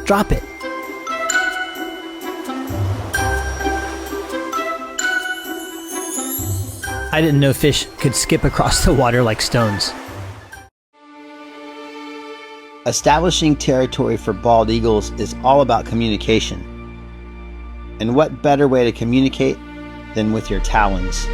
drop it. I didn't know fish could skip across the water like stones. Establishing territory for bald eagles is all about communication. And what better way to communicate than with your talons?